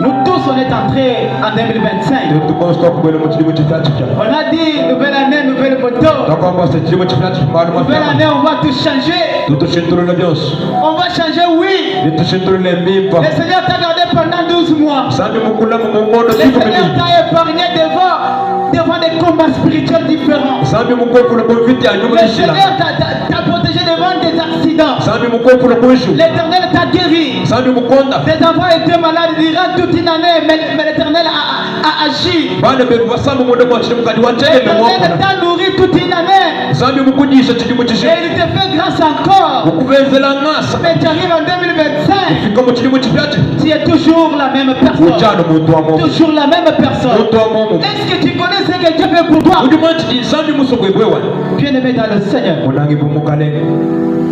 Nous tous, on est entrés en 2025. On a dit nouvelle année, nouvelle moto. Nouvelle année, on va tout changer. On va changer, oui. Le Seigneur t'a gardé pendant 12 mois. Le Seigneur t'a épargné devant des combats spirituels différents. Le Seigneur t'a protégé devant des accidents. L'Éternel t'a guéri. Tes enfants étaient malades durant toute une année, mais l'Éternel a agi. L'Éternel t'a nourri toute une année. Et il te fait grâce encore. Mais tu arrives en 2025. Tu es toujours la même personne. Toujours la même personne. Est-ce que tu connais ce que Dieu fait pour toi? Bien-aimé dans le Seigneur.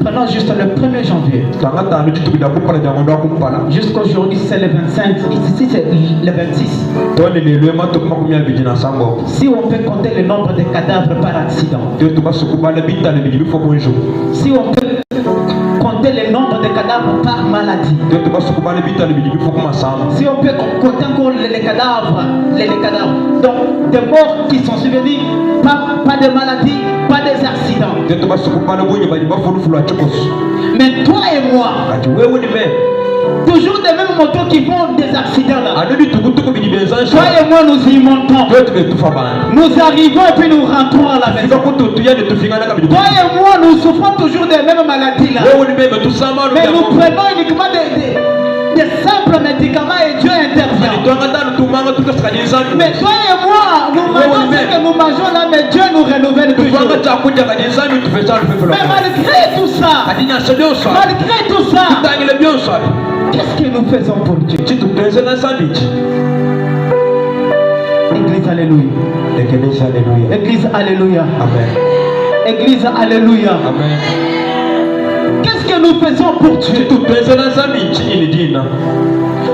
Prenons juste le 1er janvier. Jusqu'aujourd'hui, c'est le 25. Ici, c'est le 26. Si on peut compter le nombre de cadavres par accident. Si on peut compter le nombre de cadavres par maladie. Si on peut compter encore les cadavres. Donc, des morts qui sont survenus, pas de maladie, pas des accidents. Mais toi et moi, toujours des mêmes motos qui font des accidents là. Toi et moi, nous y montons. Nous arrivons et puis nous rentrons à la maison. Toi et moi, nous souffrons toujours des mêmes maladies là. Mais nous prenons uniquement des simples médicaments et Dieu intervient. Mais toi et moi, nous mangeons ce que nous mangeons là, mais Dieu nous renouvelle toujours. Mais malgré tout ça, qu'est-ce que nous faisons pour Dieu? Église, alléluia. Église, alléluia. Amen. Église, alléluia. Amen. Qu'est-ce que nous faisons pour Dieu?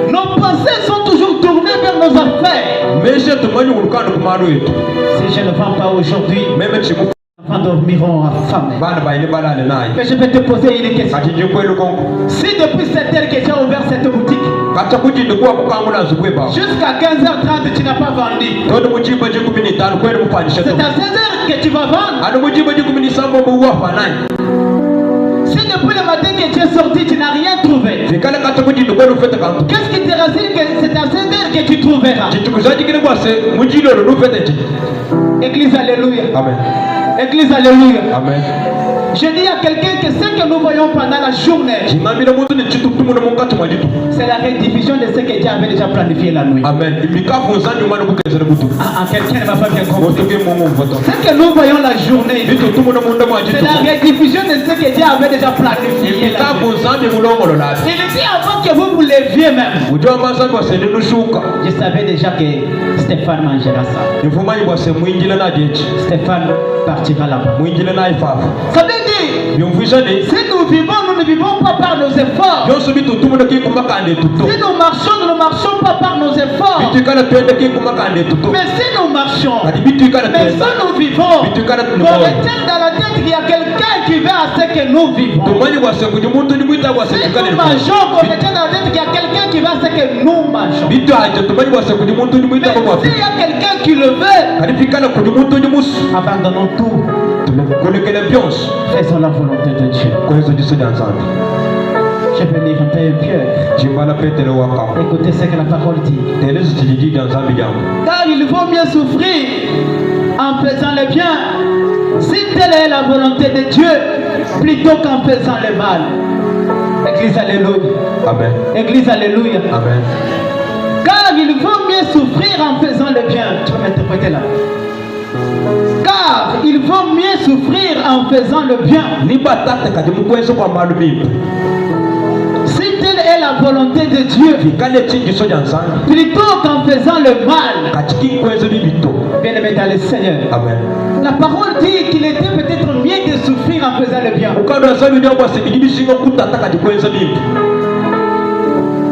Nos pensées sont toujours tournées vers nos affaires. Si je ne vends pas aujourd'hui, mes enfants dormiront affamés. Mais je vais te poser une question. Si depuis cette heure que tu as ouvert cette boutique, jusqu'à 15h30 tu n'as pas vendu, c'est à 16h que tu vas vendre. Si depuis le matin que tu es sorti, tu n'as rien trouvé, qu'est-ce qui te rassure que c'est à 16h que tu trouveras? Église, alléluia. Amen. Église, alléluia. Amen. Je dis à quelqu'un que ce que nous voyons pendant la journée, c'est la rediffusion de ce que Dieu avait déjà planifié la nuit. Amen. Quelqu'un ne va pas bien comprendre. Ce que nous voyons la journée, c'est la rediffusion de ce que Dieu avait déjà planifié. Il dit avant que vous vous leviez même. Je savais déjà que Stéphane mangera ça. Stéphane partira là-bas. Ça veut dire, si nous vivons, nous ne vivons pas par nos efforts. Si nous marchons, nous ne marchons pas par nos efforts. Mais si nous marchons, mais si nous vivons, qu'on retienne dans la tête qu'il y a quelqu'un qui veut à ce que nous vivons. Si nous mangeons, qu'on retienne dans la tête qu'il y a quelqu'un qui veut à ce que nous mangeons. Mais s'il y a quelqu'un qui le veut, abandonnons tout. Faisons la volonté de Dieu. Je vais lire un peu Pierre. Écoutez ce que la parole dit. Car il vaut mieux souffrir en faisant le bien, si telle est la volonté de Dieu, plutôt qu'en faisant le mal. Église, alléluia. Amen. Église, alléluia. Amen. Car il vaut mieux souffrir en faisant le bien. Tu vas m'interpréter là. Car il vaut mieux souffrir en faisant le bien. Si telle est la volonté de Dieu, plutôt qu'en faisant le mal. Bien-aimé dans le Seigneur. Amen. La parole dit qu'il était peut-être mieux de souffrir en faisant le bien.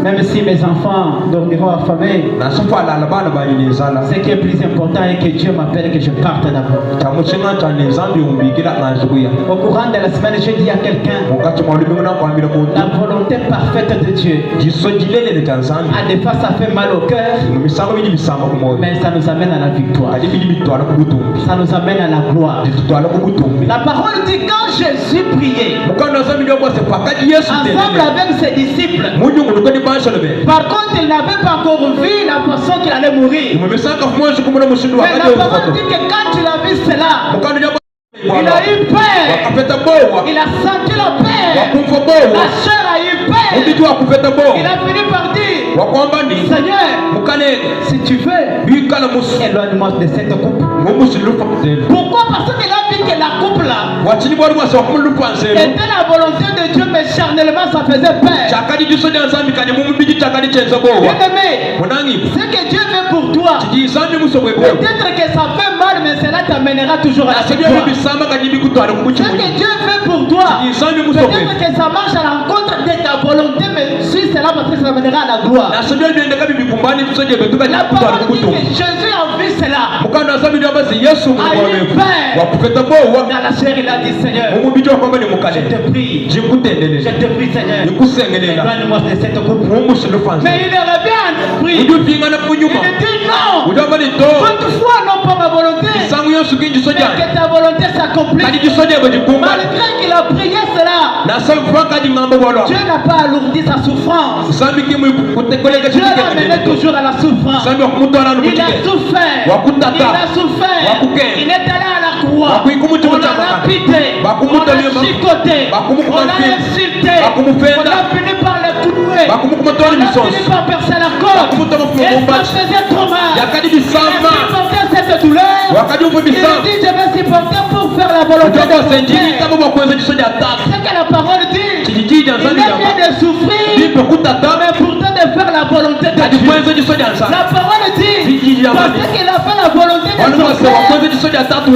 Même si mes enfants dormiront affamés, ce qui est plus important est que Dieu m'appelle que je parte d'abord. Au courant de la semaine, je dis à quelqu'un, la volonté parfaite de Dieu. Des fois ça fait mal au cœur, mais ça nous amène à la victoire. Ça nous amène à la gloire. La parole dit quand Jésus priait ensemble avec ses disciples, par contre il n'avait pas encore vu la façon qu'il allait mourir. Mais la parole dit que quand il a vu cela, il a eu peur. Il a senti la peur. La chair a eu peur. Il a fini par dire, Seigneur, si tu veux, éloigne-moi de cette coupe. Pourquoi? Parce qu'il a dit que la coupe là était la volonté de Dieu, mais charnellement ça faisait peur. Bien-aimé, ce que Dieu veut pour toi, peut-être que ça fait mal, mais cela t'amènera toujours à la victoire. Ce que Dieu fait pour toi, peut-être que ça marche à l'encontre de ta volonté, mais si c'est là parce que ça amènera à la gloire. La parole dit que Jésus a vu cela. A eu peur. Dans la chair, il a dit, Seigneur, je te prie, Seigneur, éloigne-moi de cette coupe. Mais il revient en esprit. Il dit non. Toutefois, non pas ma volonté, mais que ta volonté s'accomplisse. Malgré qu'il a prié cela, Dieu n'a pas alourdi sa souffrance. Dieu l'a mené toujours à la souffrance. Il a souffert. Il est allé à la croix. On l'a lapidé. On l'a chicoté. On l'a insulté. On a fini par le clouer. On a fini par percer la côte. Et ça faisait trop mal. Il a supporté cette douleur. Il a dit, je vais supporter pour faire la volonté de Dieu. C'est que la parole dit. Il est bien de souffrir, mais pourtant de faire la volonté de Dieu. La parole dit, parce qu'il a fait la volonté de son Père,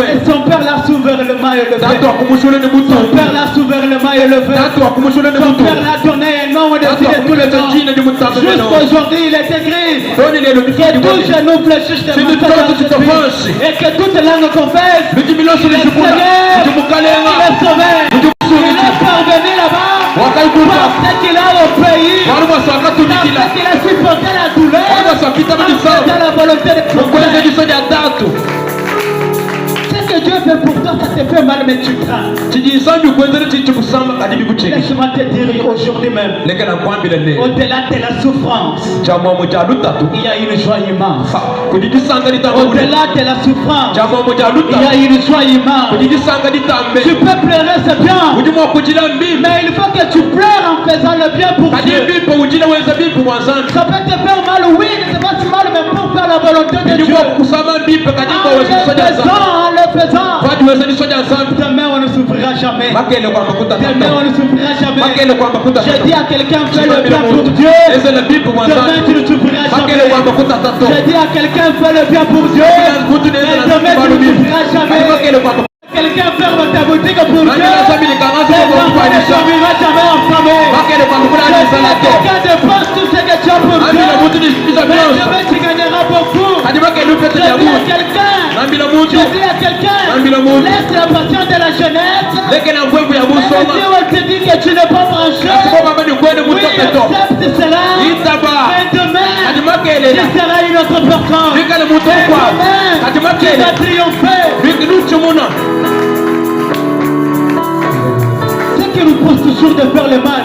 et son Père l'a souverainement élevé. Son Père l'a souverainement élevé. Son Père l'a donné un nom au-dessus de tous les noms. Jusqu'aujourd'hui, il est écrit que tous genou fléchissent et que toute langue confesse qu'il est Seigneur, qu'il est sauveur. Il est parvenu là-bas parce qu'il a obéi, parce qu'il a supporté la douleur, parce qu'il a la volonté de Dieu. Ce que Dieu fait pour toi, ça te fait mal, mais tu crains. Laisse-moi te dire aujourd'hui même, au-delà de la souffrance, il y a une joie immense. Au-delà de la souffrance, il y a une joie immense. Tu peux pleurer, c'est bien, mais il faut que tu pleures en faisant le bien pour Dieu. Ça peut te faire mal, oui, c'est pas si mal, mais pour faire la volonté de Dieu. En le faisant, demain on ne souffrira jamais. Demain on ne souffrira jamais. Je dis à quelqu'un, fais le bien pour Dieu. Demain tu ne souffriras jamais. Je dis à quelqu'un, fais le bien pour Dieu. Et demain tu ne souffriras jamais. Quelqu'un ferme ta boutique pour Dieu. Demain tu ne souffriras jamais en famille. Quelqu'un dépense tout ce que tu as pour Dieu. Demain tu gagneras beaucoup. Je dis à quelqu'un, laisse la passion de la jeunesse. Même si on te dit que tu n'es pas branché, oui, accepte cela. Mais demain, tu seras une autre personne. Et demain, tu vas triompher. Ce qui nous pousse toujours de faire le mal,